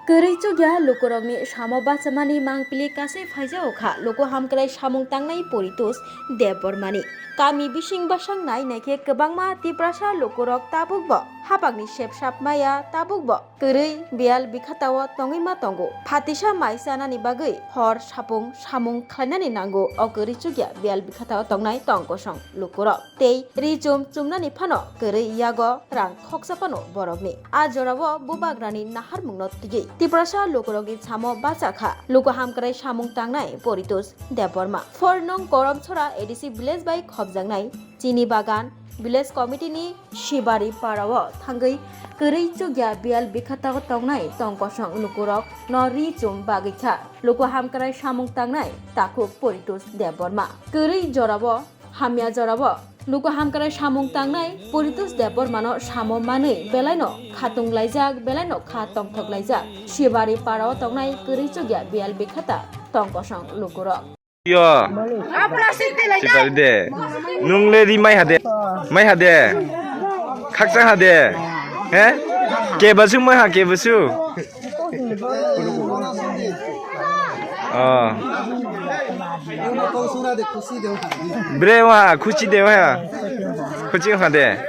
Kericugya lokorogni samo bachamani mangpili kasai faija okha loko hamkrai samung tangnai poritus debormani kami bising basang nai naike kebangma tiprasa lokorok tabukbo hapakni sepsap maya tabukbo kerei bial bikhatao tongima tongo phatisa maisanani bagai hor sapung samung khlainani nango o kericugya bial bikhatao tongnai tongkosong lokorok tei rijum chumnani phano kerei yago rang khoksapano borokni a jorabo bubagrani nahar mungno tigi Tiprasa lokorogi samo bachakha loko hamkrai samung tangnai poritus deborma fornong korom chora edisi village by khobjangnai chini bagan village committee ni shibari parawo thangai kerei chugya bial bikhatao tongnai tongkosong lokorok nori chum bagikha loko hamkrai samung tangnai takuk poritus deborma kerei jorabo hamya jorabo Luko hamkara samung tangnai poritus debor mano samo manei belaino khatung laijak belaino kha tongthok laijak shibari parao tongnai kericugya bial bikhata tongkosong lukurok Yo, sibari de, nungle di mai hade, kaksa hade, kebasu mai ha kebasu. Brewa, kuci dewa ya, kuci hade.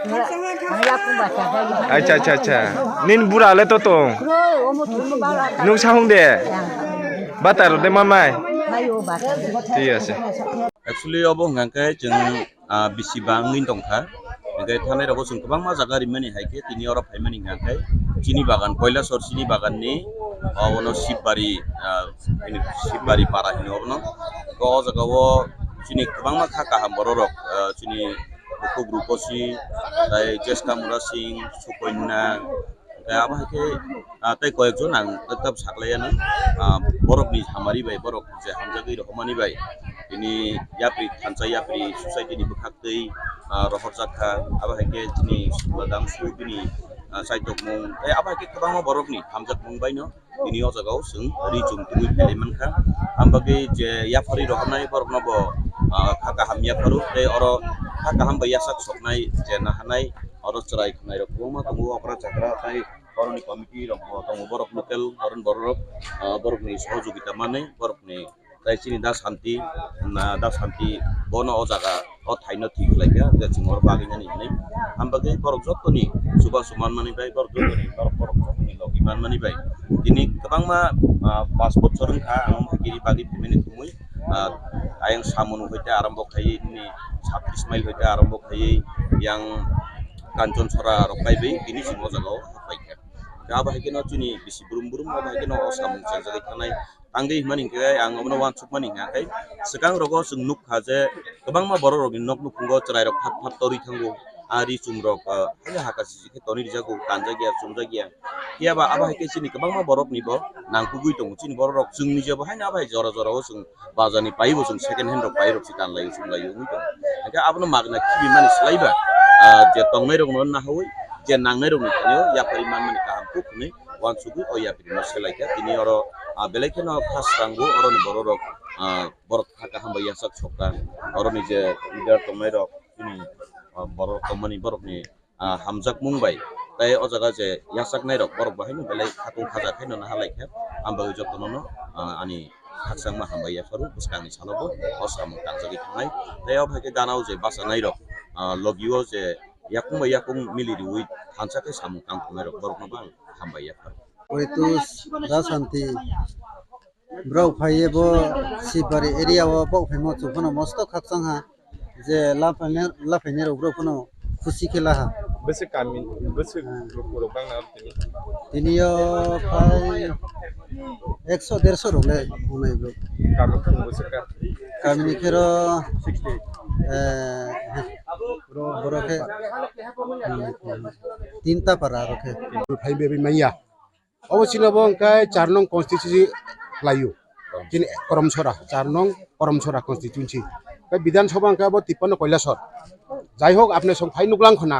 Acha, nin bura le totong, nung sahung de, batar de mamai. Iya sih. Actually obo ngangkai jeng bisi bangin tongkha ngangkai thanai rabo jeng kobang ma jaga rimani haike tini ora phaimani ngangkai chini bagan koilasor chini bagan ni ono sibari para hino ono ko jaga wo chini kobang ma khaka ham bororok chini buku gruposi tai jeska murasing sukoinna apa haike tai koyekjon ang tetap saklaiana borokni hamari bai borok je hamjagoi rohmani bai ini yapri thansa yapri society ni bukhaktei rohor jakha aba haike chini badang su bini saitok mung aba haike kobangma borokni hamjak mung bai no ini o jagao sung rijum tumi peleman kha ambage je yapari rohnai borokno bo khaka hamya paru te oro khaka ham bai yasak soknai je nahanai oro chrai khnai rok boma tongo opra chakra tai oroni committee rok tongo borok local oron borok borokni sahojogita mane borokni tai chini da shanti bono o jaga o thaino thik laika je chingor bagina ni nei ambage borok jottoni suba suman mani bai borok jottoni borok jottoni logi man mani bai tini kabangma 5 bochor kha ang hakiri bagi pemeni thumui ayang samun hoite arambho khai ni 36 mail hoite arambho khai yang kancon sora rokai bai tini singo jagao paikha aba haikeno chini bisi burum aba haikeno osamung jagai thanai tanggei maning ke ang omno wan suk maning ngakai sekang rogo sung nuk khaje kobangma borok rok nok nukungo chrai rok phat tori thango ari chumrok haya hakasi ke toni rijago kanjagya chumjagya kiaba aba haike chini kobangma borok nibo nangkugui tong chini borok rok sung nije bo haina aba jora o sung bazani paibo sung second hand rok pairok sitan lai sung lai ung to aka abno magna kibi mani slaiba je tongnai rok non na hoi je nangnai rok ni kanyo ya pariman mani kaham puk ni wan sugu o ya pirino selaika tini oro belekeno khas ranggo oro ni borok borok khaka hamba yasak chokka oro ni je leader tongnai rok ini borok tomani borok ni hamjak mungbai tai o jaga je yasak nai rok borok bahai no belai khatung khaja khaino na halaikha amba jottono no ani khaksang ma hamba yafaru buskangni salobo osamung tangjagi thangai tai o bhaike ganau je basa nai rok logio je yakung mili riui thansa ke samung tang thangai rok borok no bang hamba yafaru Poritus Dasanti Bro Phayebo Sibari area wa bok phemo chukono mosto khaksang ha je la phaner bro kono khushi khela ha Bese kami, bese lokoro bang na tini yo phai 100-150 rogle unai bro kami pun bese ka kami kero bro ke tinta para roke Phai bebi maya obosino bong kai 4 nong constituency layu jini koromsora 4 nong koromsora constituency kai বিধান সভা ka bo 53 কৈলাসর যাই হোক আপনি song phi নুকলাং Khana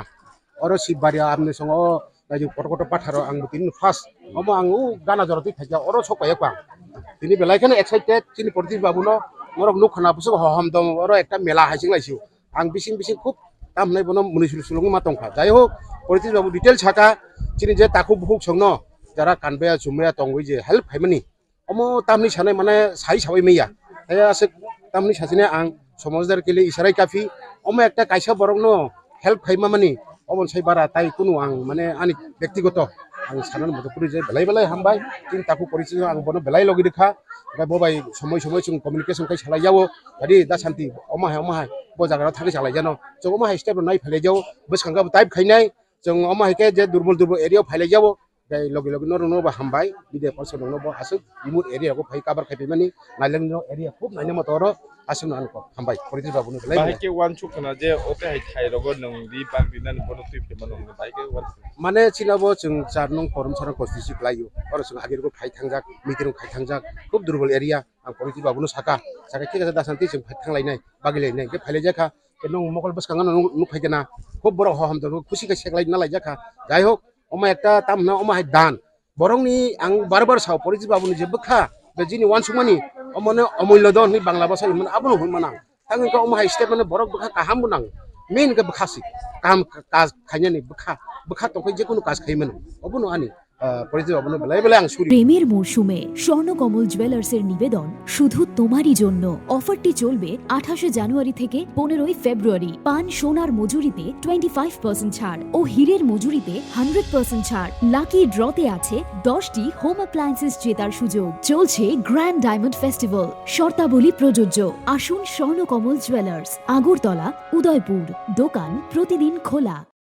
or Shibbaria আপনি song ও রাজু পটকট পাঠারো আং তিন first অম আং গানা জরতি থাকা অর সকায় পাং তিনি বেলাইখানে এক্সাইটেড চিনি প্রদীপ বাবুনো মরক নুক খনা বুসু হহম দম অর একটা মেলা হাইসিং লাইছু আং বিসিং খুব তাম নাই বনো মুনিসুল সুলং মা তংখা যাই হোক প্রদীপ বাবু ডিটেইল ছাকা চিনি যে তাকু বুক সংনো যারা কানবায়া জুমায়া তঙ্গই যে হেল্প খাইমানি অমো তামনি সানে মানে সাই সাবাই মেয়া তাই আছে তামনি সাসিনে আং সমাজদার কেলে ইশারাই কাফি অমো একটা কাইসা বরংনো হেল্প খাইমা মানি অমন সাই বারা তাই কোনো আং মানে আনি ব্যক্তিগত आं सानन मदपुरी जे बेलाय बेलाय हामबाय तिन ताकु परिचय आं बनो बेलाय लगी रेखा गा बबाय समय समय जों communication kai salai jawo tadi da santi omahai bo jagra thaki salai jano जों omahai step nai phale jawo boskhanga type khainai जों omahai ke je durbol area phale jawo gai logi logi no ba hambai bide person no bo asuk remote area ko phai kabar khai mani naileng no area khub naine motoro asuk nan ko hambai परिचय babu no belai bahai ke wan chuk na je ope hai thai rogo nong di bang dinan bono tui pe manong bahai ke wan माने चिनाबो जों 4 नं परमसरा constitute लायो और जों हागिरको phi थांजाक मिटिरं phi थांजाक खूब दुर्बल area आं परिचय बाबुनो साका के दासान्ति जों फाइ थांलायनाय बागिलायनाय के फाइलाय जाखा के नं मकल बसखांगा नं नुफाइगना खूब बर हम दो खुशी के सेकलाय नालाय जाखा जाय होक अमा एकटा तामना अमा हाय दान बरंनि आं बार साव परिचय बाबुनो जेबो खा बे जिनि वान सुमानि अमने अमूल्य दन नि बांला भाषा इमन आबनो हुनमाना थांगन को अमा हाय स्टेप माने बरक बखा काहाम बुनां मेन के बखासि काम काज खायनानि बखा तंखै जेकुनु काज खायमोन अबनो आनि परिचय बाबुनो बेलाय बेलाय आं सुरि প্রেমের মরশুমে স্বর্ণকমল জুয়েলার্সের নিবেদন শুধু তোমারই জন্য। অফারটি চলবে 28 জানুয়ারি থেকে 15 ফেব্রুয়ারি। পান সোনার মজুরিতে 25% ছাড় ও হীরের মজুরিতে 100% ছাড়। লাকি ড্রতে আছে 10টি হোম অ্যাপ্লায়েন্সেস জেতার সুযোগ। চলছে গ্র্যান্ড ডায়মন্ড ফেস্টিভ্যাল, শর্তাবলী প্রযোজ্য। আসুন স্বর্ণকমল জুয়েলার্স, আগরতলা, উদয়পুর। দোকান প্রতিদিন খোলা।